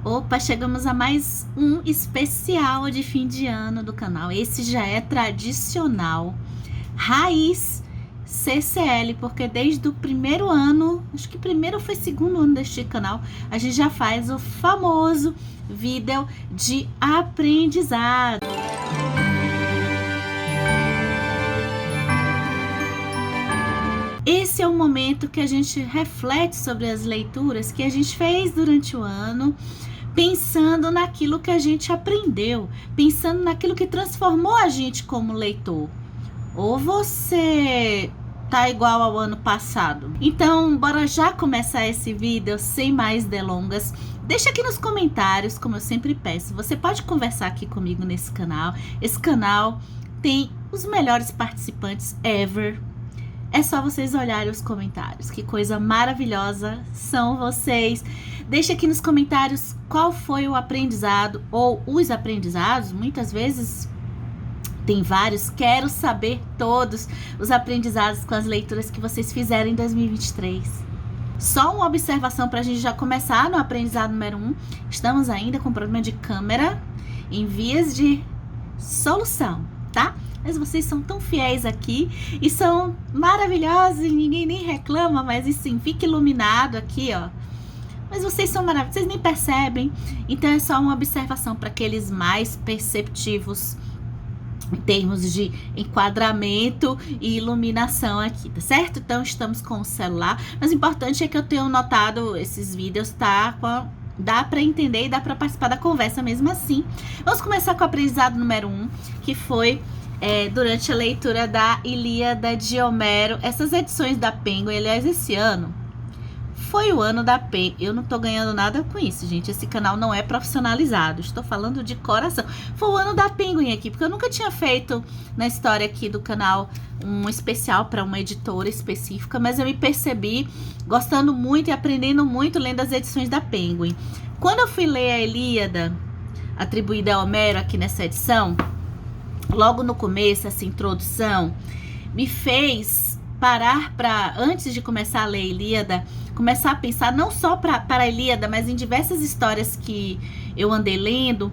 Opa, chegamos a mais um especial de fim de ano do canal. Esse já é tradicional, raiz CCL, porque desde o primeiro ano, acho que primeiro ou foi segundo ano deste canal, a gente já faz o famoso vídeo de aprendizado. Esse é o momento que a gente reflete sobre as leituras que a gente fez durante o ano, pensando naquilo que a gente aprendeu, pensando naquilo que transformou a gente como leitor. Ou você tá igual ao ano passado? Então, bora já começar esse vídeo sem mais delongas. Deixa aqui nos comentários, como eu sempre peço, você pode conversar aqui comigo nesse canal. Esse canal tem os melhores participantes ever. É só vocês olharem os comentários. Que coisa maravilhosa são vocês. Deixa aqui nos comentários qual foi o aprendizado ou os aprendizados. Muitas vezes tem vários. Quero saber todos os aprendizados com as leituras que vocês fizeram em 2023. Só uma observação para a gente já começar no aprendizado número 1. Estamos ainda com problema de câmera em vias de solução, tá? Mas vocês são tão fiéis aqui e são maravilhosos e ninguém nem reclama, mas sim, fica iluminado aqui, ó. Mas vocês são maravilhosos, vocês nem percebem. Então é só uma observação para aqueles mais perceptivos em termos de enquadramento e iluminação aqui, tá certo? Então estamos com o celular, mas o importante é que eu tenho notado esses vídeos, tá? Dá para entender e dá para participar da conversa mesmo assim. Vamos começar com o aprendizado número 1, que foi durante a leitura da Ilíada de Homero. Essas edições da Penguin, aliás, esse ano foi o ano da Penguin. Eu não tô ganhando nada com isso, gente. Esse canal não é profissionalizado. Estou falando de coração. Foi o ano da Penguin aqui, porque eu nunca tinha feito na história aqui do canal um especial para uma editora específica, mas eu me percebi gostando muito e aprendendo muito lendo as edições da Penguin. Quando eu fui ler a Ilíada, atribuída a Homero aqui nessa edição, logo no começo, essa introdução me fez parar para, antes de começar a ler a Ilíada, começar a pensar não só para a Ilíada, mas em diversas histórias que eu andei lendo,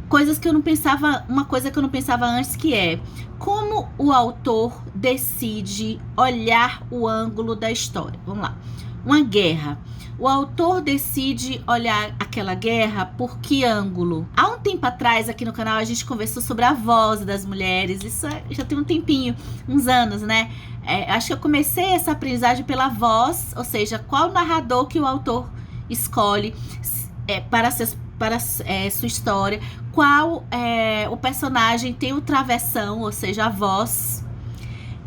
coisas que eu não pensava, uma coisa que eu não pensava antes, que é como o autor decide olhar o ângulo da história. Vamos lá. Uma guerra. O autor decide olhar aquela guerra por que ângulo? Há um tempo atrás aqui no canal a gente conversou sobre a voz das mulheres. Isso já tem um tempinho, uns anos, né? Acho que eu comecei essa aprendizagem pela voz, ou seja, qual narrador que o autor escolhe para sua história, qual o personagem tem o travessão, ou seja, a voz,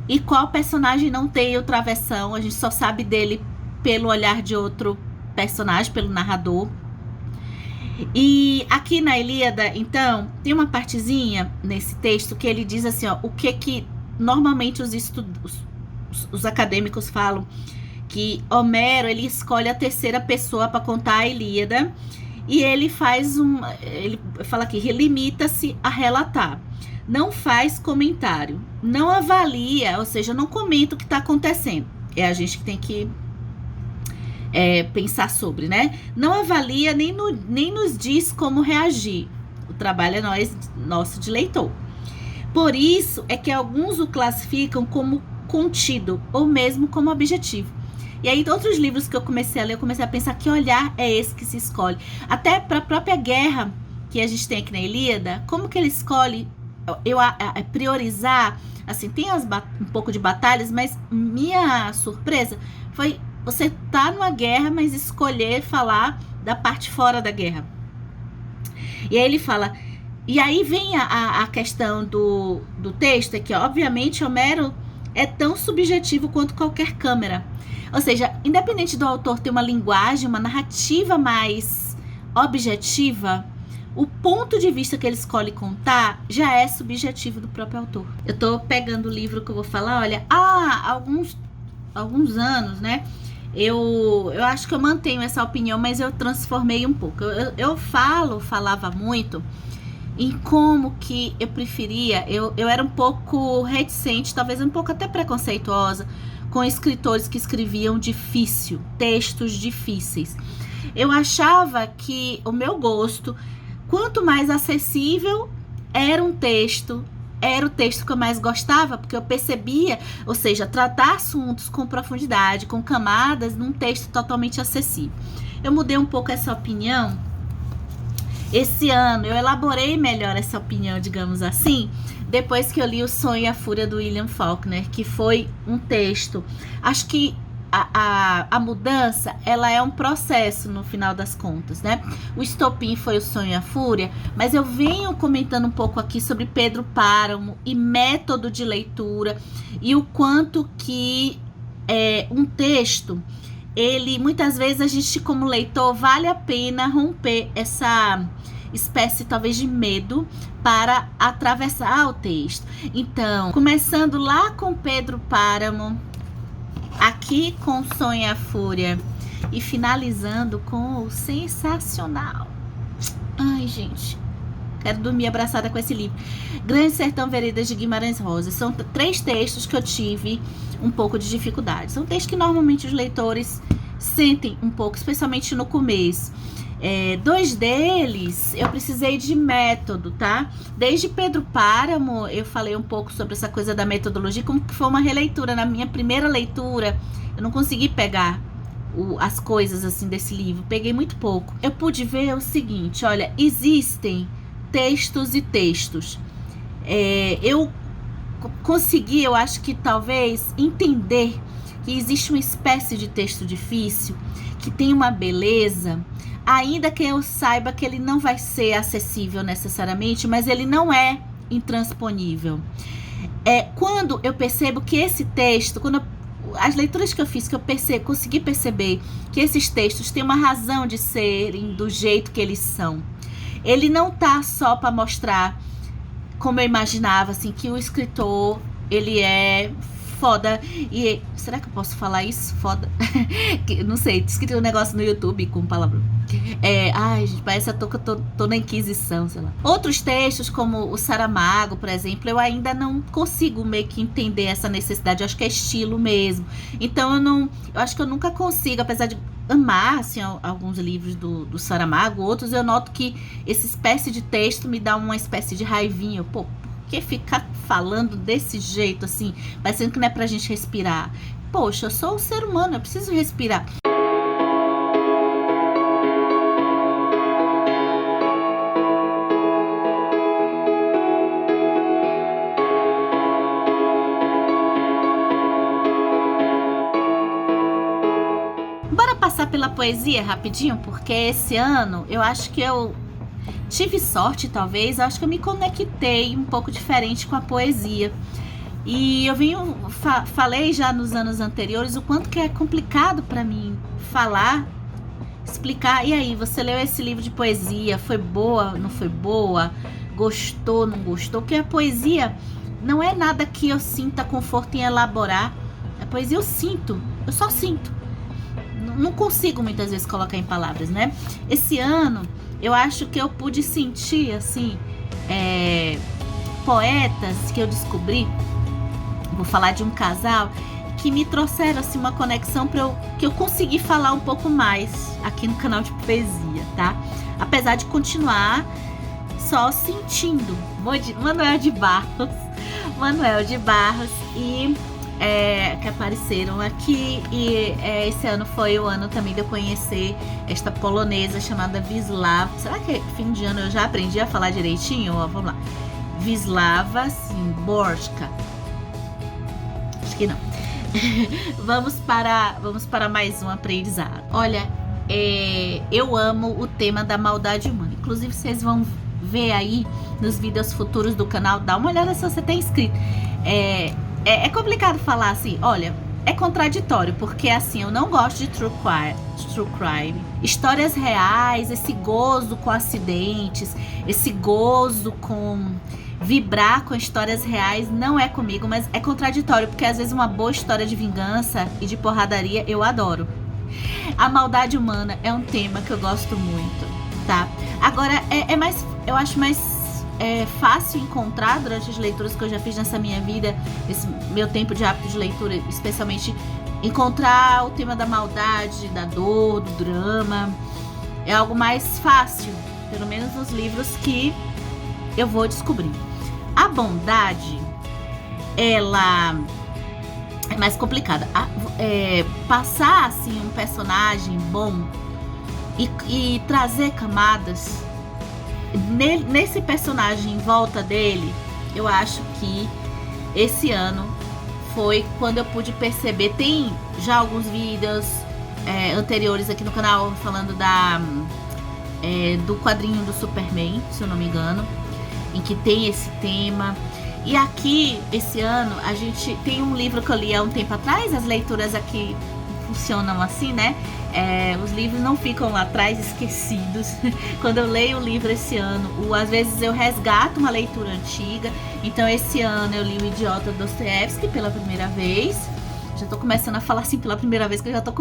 e qual personagem não tem o travessão, a gente só sabe dele pelo olhar de outro personagem, pelo narrador. E aqui na Ilíada, então, tem uma partezinha nesse texto que ele diz assim, ó, o que normalmente os acadêmicos falam, que Homero, ele escolhe a terceira pessoa para contar a Ilíada, e ele ele fala aqui, limita-se a relatar, não faz comentário, não avalia, ou seja, não comenta o que está acontecendo. É a gente que tem que pensar sobre, né? Não avalia, nem nos diz como reagir. O trabalho é nosso de leitor. Por isso é que alguns o classificam como contido ou mesmo como objetivo. E aí, em outros livros que eu comecei a ler, eu comecei a pensar que olhar é esse que se escolhe. Até para a própria guerra que a gente tem aqui na Ilíada, como que ele escolhe priorizar, assim, tem um pouco de batalhas, mas minha surpresa foi você tá numa guerra, mas escolher falar da parte fora da guerra. E aí ele fala, e aí vem a questão do texto aqui, ó, obviamente Homero é tão subjetivo quanto qualquer câmera. Ou seja, independente do autor ter uma linguagem, uma narrativa mais objetiva, o ponto de vista que ele escolhe contar já é subjetivo do próprio autor. Eu tô pegando o livro que eu vou falar, olha, há alguns anos, né? Eu acho que eu mantenho essa opinião, mas eu transformei um pouco. Eu falava muito em como que eu preferia, eu era um pouco reticente, talvez um pouco até preconceituosa, com escritores que escreviam difícil, textos difíceis. Eu achava que o meu gosto, quanto mais acessível era um texto, era o texto que eu mais gostava, porque eu percebia, ou seja, tratar assuntos com profundidade, com camadas, num texto totalmente acessível. Eu mudei um pouco essa opinião. Esse ano eu elaborei melhor essa opinião, digamos assim, depois que eu li O Sonho e a Fúria do William Faulkner, que foi um texto. Acho que a mudança, ela é um processo no final das contas, né? O estopim foi O Sonho e a Fúria, mas eu venho comentando um pouco aqui sobre Pedro Páramo e método de leitura e o quanto que um texto, ele, muitas vezes a gente como leitor, vale a pena romper essa espécie talvez de medo para atravessar o texto. Então, começando lá com Pedro Páramo, aqui com O Sonho e a Fúria e finalizando com o sensacional. Ai, gente, quero dormir abraçada com esse livro. Grande Sertão Veredas de Guimarães Rosa. São 3 textos que eu tive um pouco de dificuldade. São textos que normalmente os leitores sentem um pouco, especialmente no começo. 2 deles eu precisei de método, tá? Desde Pedro Páramo eu falei um pouco sobre essa coisa da metodologia, como que foi uma releitura. Na minha primeira leitura eu não consegui pegar as coisas assim desse livro, peguei muito pouco. Eu pude ver o seguinte, olha, existem textos e textos. Eu consegui, eu acho que talvez, entender que existe uma espécie de texto difícil, que tem uma beleza, ainda que eu saiba que ele não vai ser acessível necessariamente, mas ele não é intransponível. Quando eu percebo que esse texto, as leituras que eu fiz, que eu consegui perceber que esses textos têm uma razão de serem do jeito que eles são. Ele não tá só para mostrar, como eu imaginava, assim, que o escritor, ele é foda. E será que eu posso falar isso? Foda. Não sei, escrevi um negócio no YouTube com palavra. Ai, gente, parece que eu tô na Inquisição, sei lá. Outros textos, como o Saramago, por exemplo, eu ainda não consigo meio que entender essa necessidade. Eu acho que é estilo mesmo. Então eu acho que eu nunca consigo, apesar de amar assim, alguns livros do Saramago, outros eu noto que essa espécie de texto me dá uma espécie de raivinha. Pô, por que ficar falando desse jeito, assim, parecendo que não é pra gente respirar? Poxa, eu sou um ser humano, eu preciso respirar. Bora passar pela poesia rapidinho, porque esse ano eu acho que eu tive sorte, talvez, eu acho que eu me conectei um pouco diferente com a poesia. E eu falei já nos anos anteriores o quanto que é complicado para mim falar, explicar. E aí, você leu esse livro de poesia, foi boa, não foi boa? Gostou, não gostou? Porque a poesia não é nada que eu sinta conforto em elaborar. A poesia eu sinto, eu só sinto. Não consigo muitas vezes colocar em palavras, né? Esse ano eu acho que eu pude sentir, assim, poetas que eu descobri. Vou falar de um casal que me trouxeram, assim, uma conexão que eu consegui falar um pouco mais aqui no canal de poesia, tá? Apesar de continuar só sentindo. Manuel de Barros e que apareceram aqui. E esse ano foi o ano também de eu conhecer esta polonesa chamada Wisława. Será que fim de ano eu já aprendi a falar direitinho? Ó, vamos lá. Wisława Szymborska. Acho que não. Vamos para mais um aprendizado. Olha, eu amo o tema da maldade humana. Inclusive, vocês vão ver aí nos vídeos futuros do canal. Dá uma olhada se você tem inscrito. É complicado falar assim, olha, é contraditório, porque assim, eu não gosto de true crime, histórias reais, esse gozo com acidentes, esse gozo com vibrar com histórias reais não é comigo, mas é contraditório, porque às vezes uma boa história de vingança e de porradaria eu adoro. A maldade humana é um tema que eu gosto muito, tá? Agora, eu acho mais fácil encontrar durante as leituras que eu já fiz nessa minha vida, esse meu tempo de hábito de leitura, especialmente encontrar o tema da maldade, da dor, do drama. É algo mais fácil, pelo menos nos livros que eu vou descobrir. A bondade, ela é mais complicada. Passar assim um personagem bom e trazer camadas nesse personagem em volta dele, eu acho que esse ano foi quando eu pude perceber. Tem já alguns vídeos anteriores aqui no canal falando do quadrinho do Superman, se eu não me engano, em que tem esse tema. E aqui, esse ano, a gente tem um livro que eu li há um tempo atrás. As leituras aqui funcionam assim, né? Os livros não ficam lá atrás esquecidos. Quando eu leio o livro esse ano, às vezes eu resgato uma leitura antiga. Então esse ano eu li O Idiota, Dostoiévski pela primeira vez. Já tô começando a falar assim pela primeira vez, que eu já tô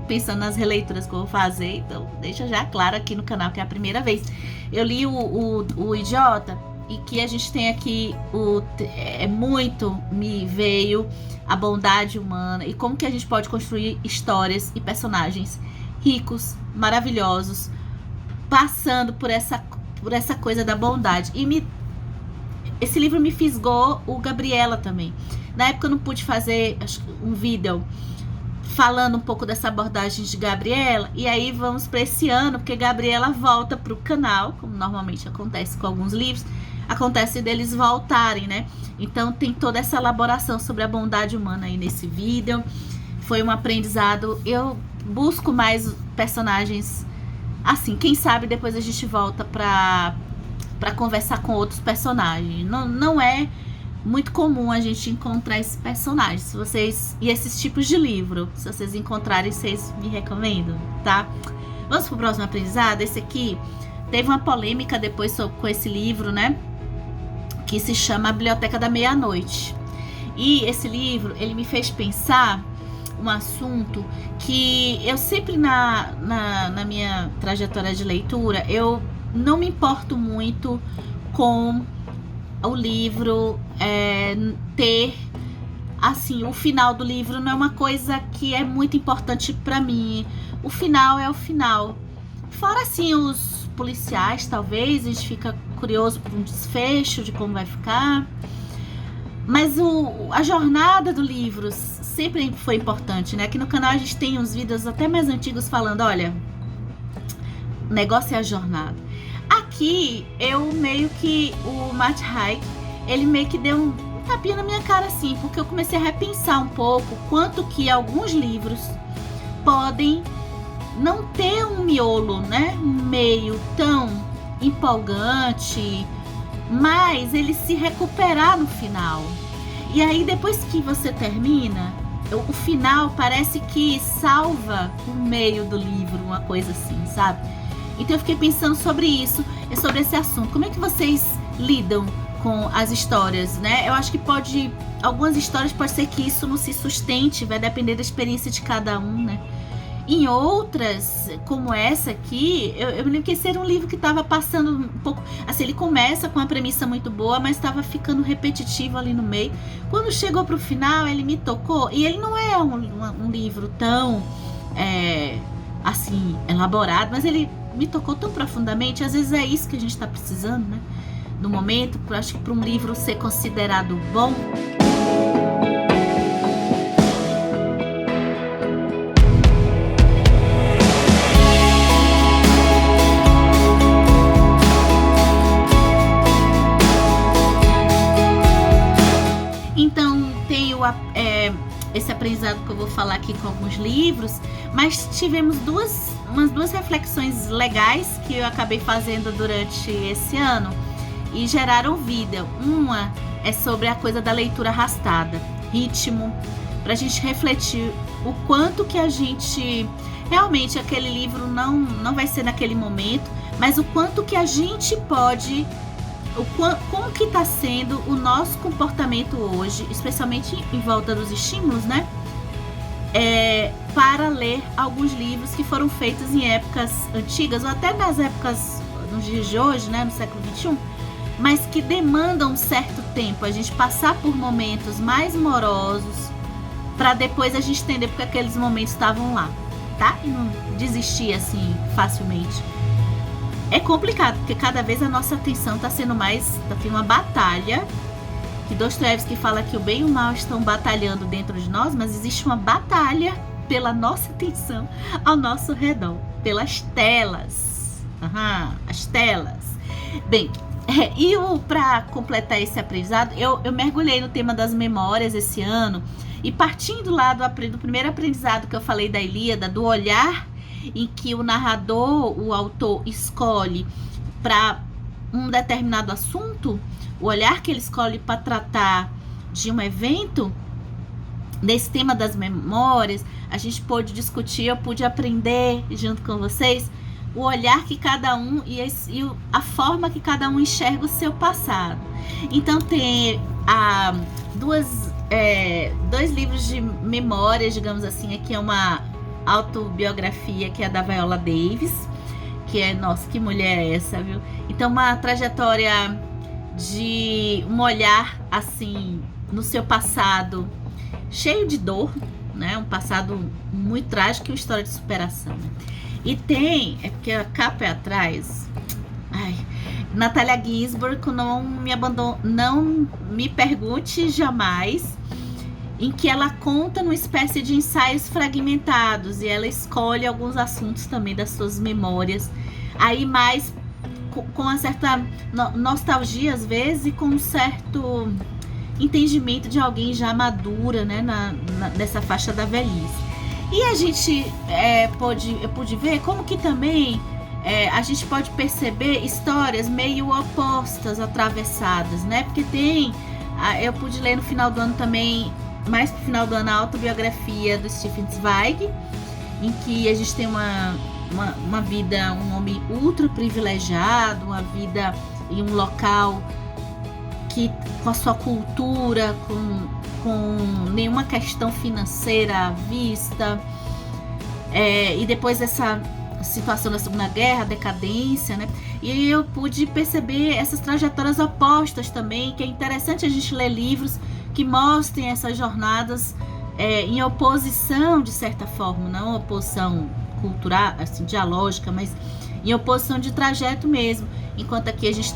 pensando nas releituras que eu vou fazer. Então deixa já claro aqui no canal que é a primeira vez. Eu li o Idiota, e que a gente tem aqui muito me veio a bondade humana e como que a gente pode construir histórias e personagens ricos, maravilhosos, passando por essa coisa da bondade. Esse livro me fisgou o Gabriela também. Na época eu não pude fazer um vídeo falando um pouco dessa abordagem de Gabriela, e aí vamos para esse ano, porque Gabriela volta para o canal, como normalmente acontece com alguns livros, acontece deles voltarem, né? Então tem toda essa elaboração sobre a bondade humana aí nesse vídeo. Foi um aprendizado. Eu busco mais personagens assim, quem sabe depois a gente volta pra conversar com outros personagens. Não é muito comum a gente encontrar esses personagens. Se vocês, e esses tipos de livro, se vocês encontrarem, vocês me recomendam, tá? Vamos pro próximo aprendizado. Esse aqui teve uma polêmica depois com esse livro, né? Que se chama A Biblioteca da Meia-Noite. E esse livro, ele me fez pensar um assunto que eu sempre na minha trajetória de leitura, eu não me importo muito com o livro ter, assim, o final do livro não é uma coisa que é muito importante pra mim. O final é o final. Fora, assim, os policiais, talvez, a gente fica curioso por um desfecho de como vai ficar. Mas a jornada do livro sempre foi importante, né? Aqui no canal a gente tem uns vídeos até mais antigos falando, olha, o negócio é a jornada. Aqui, eu meio que, o Matt Haig, ele meio que deu um tapinha na minha cara, assim, porque eu comecei a repensar um pouco quanto que alguns livros podem não ter um miolo, né? Um meio tão empolgante, mas ele se recuperar no final. E aí, depois que você termina, o final parece que salva o meio do livro, uma coisa assim, sabe? Então eu fiquei pensando sobre isso, sobre esse assunto. Como é que vocês lidam com as histórias, né? Eu acho que algumas histórias pode ser que isso não se sustente, vai depender da experiência de cada um, né? Em outras, como essa aqui, eu me lembro que esse era um livro que estava passando um pouco... Assim, ele começa com uma premissa muito boa, mas estava ficando repetitivo ali no meio. Quando chegou pro final, ele me tocou. E ele não é um livro tão, assim, elaborado, mas ele me tocou tão profundamente. Às vezes é isso que a gente está precisando, né? No momento, eu acho que para um livro ser considerado bom... esse aprendizado que eu vou falar aqui com alguns livros, mas tivemos umas duas reflexões legais que eu acabei fazendo durante esse ano e geraram vida. Uma é sobre a coisa da leitura arrastada, ritmo, pra gente refletir o quanto que a gente, realmente aquele livro não vai ser naquele momento, mas o quanto que a gente pode... Como que está sendo o nosso comportamento hoje, especialmente em volta dos estímulos, né? Para ler alguns livros que foram feitos em épocas antigas, ou até nas épocas, nos dias de hoje, né? No século XXI, mas que demandam um certo tempo, a gente passar por momentos mais morosos, para depois a gente entender porque aqueles momentos estavam lá. aceitar e não desistir assim facilmente. É complicado, porque cada vez a nossa atenção está sendo mais, tá tendo uma batalha, que Dostoiévski fala que o bem e o mal estão batalhando dentro de nós, mas existe uma batalha pela nossa atenção ao nosso redor, pelas telas. As telas. Bem, para completar esse aprendizado, eu mergulhei no tema das memórias esse ano, e partindo lá do primeiro aprendizado que eu falei da Ilíada, do olhar em que o narrador, o autor, escolhe para um determinado assunto, o olhar que ele escolhe para tratar de um evento, desse tema das memórias, a gente pôde discutir, eu pude aprender junto com vocês o olhar que cada um e a forma que cada um enxerga o seu passado. Então tem dois livros de memórias, digamos assim. Aqui é uma autobiografia que é da Viola Davis, que é, nossa, que mulher é essa, viu? Então uma trajetória de um olhar assim no seu passado cheio de dor, né? Um passado muito trágico e uma história de superação, né? E tem, é porque a capa é atrás, Natalia Ginzburg, Não Me Abandone, Não Me Pergunte Jamais, em que ela conta numa espécie de ensaios fragmentados, e ela escolhe alguns assuntos também das suas memórias, aí mais com uma certa nostalgia às vezes, e com um certo entendimento de alguém já madura, né, nessa faixa da velhice. E a gente eu pude ver como que também a gente pode perceber histórias meio opostas, atravessadas, né? Porque eu pude ler no final do ano também, mais pro final do ano, a autobiografia do Stefan Zweig, em que a gente tem uma vida, um homem ultra privilegiado, uma vida em um local que, com a sua cultura, com nenhuma questão financeira à vista, e depois dessa situação da Segunda Guerra, decadência, né? E eu pude perceber essas trajetórias opostas também, que é interessante a gente ler livros que mostrem essas jornadas em oposição, de certa forma, não oposição cultural, assim, dialógica, mas em oposição de trajeto mesmo. Enquanto aqui a gente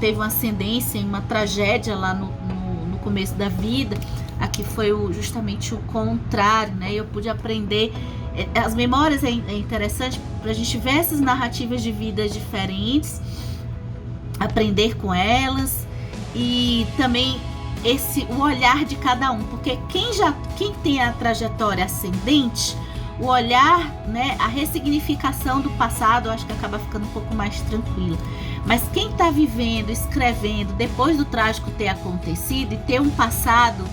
teve uma ascendência em uma tragédia lá no começo da vida, aqui foi justamente o contrário, né? Eu pude aprender. As memórias é interessante para a gente ver essas narrativas de vidas diferentes, aprender com elas, e também o olhar de cada um, porque quem tem a trajetória ascendente, o olhar, né, a ressignificação do passado, eu acho que acaba ficando um pouco mais tranquilo. Mas quem está vivendo, escrevendo depois do trágico ter acontecido e ter um passado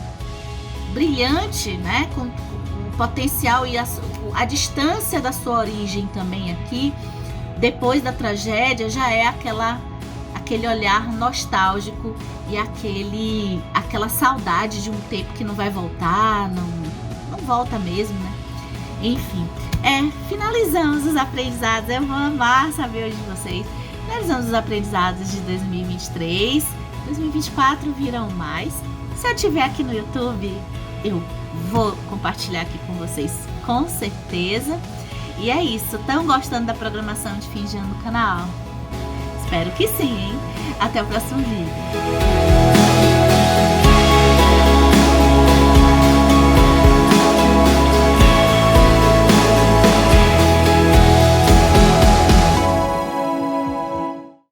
brilhante, né, com o potencial e a distância da sua origem também aqui, depois da tragédia, já é aquele olhar nostálgico e aquela saudade de um tempo que não vai voltar, não volta mesmo, né? Enfim, finalizamos os aprendizados. Eu vou amar saber hoje de vocês. Finalizamos os aprendizados de 2023. 2024 virão mais. Se eu estiver aqui no YouTube, eu vou compartilhar aqui com vocês, com certeza. E é isso. Estão gostando da programação de fim de ano no canal? Espero que sim, hein? Até o próximo vídeo.